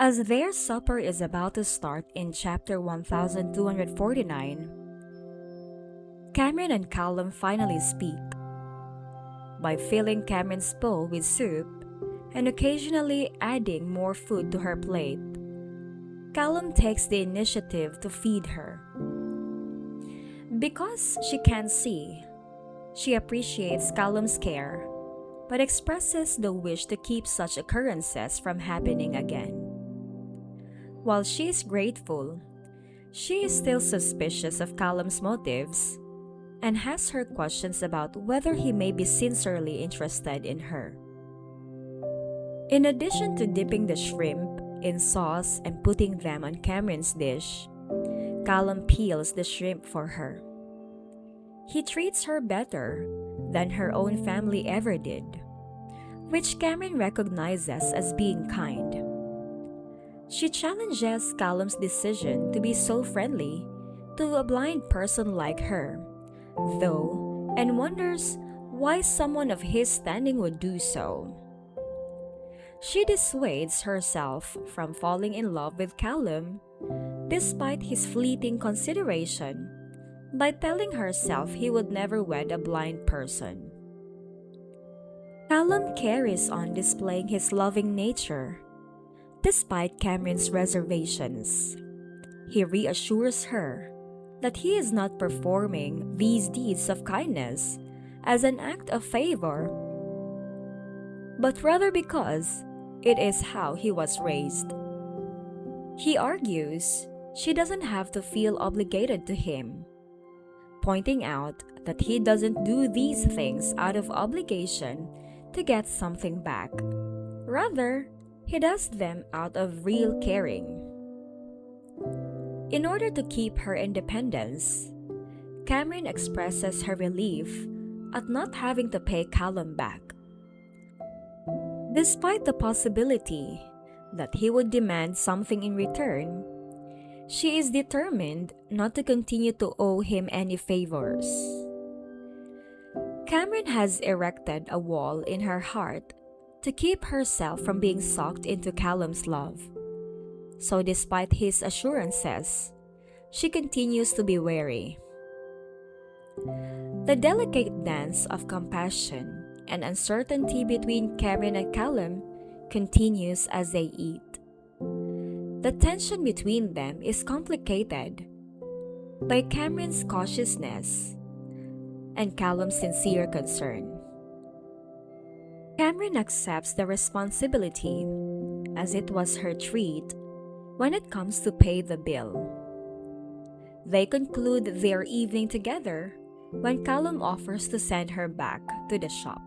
As their supper is about to start in chapter 1249, Camryn and Callum finally speak. By filling Camryn's bowl with soup and occasionally adding more food to her plate, Callum takes the initiative to feed her. Because she can't see, she appreciates Callum's care, but expresses the wish to keep such occurrences from happening again. While she is grateful, she is still suspicious of Callum's motives and has her questions about whether he may be sincerely interested in her. In addition to dipping the shrimp in sauce and putting them on Camryn's dish, Callum peels the shrimp for her. He treats her better than her own family ever did, which Camryn recognizes as being kind. She challenges Callum's decision to be so friendly to a blind person like her, though, and wonders why someone of his standing would do so. She dissuades herself from falling in love with Callum, despite his fleeting consideration, by telling herself he would never wed a blind person. Callum carries on displaying his loving nature, despite Camryn's reservations. He reassures her that he is not performing these deeds of kindness as an act of favor, but rather because it is how he was raised. He argues she doesn't have to feel obligated to him, pointing out that he doesn't do these things out of obligation to get something back. Rather, he does them out of real caring. In order to keep her independence, Camryn expresses her relief at not having to pay Callum back. Despite the possibility that he would demand something in return, she is determined not to continue to owe him any favors. Camryn has erected a wall in her heart to keep herself from being sucked into Callum's love. So despite his assurances, she continues to be wary. The delicate dance of compassion and uncertainty between Camryn and Callum continues as they eat. The tension between them is complicated by Camryn's cautiousness and Callum's sincere concern. Camryn accepts the responsibility, as it was her treat, when it comes to pay the bill. They conclude their evening together when Callum offers to send her back to the shop.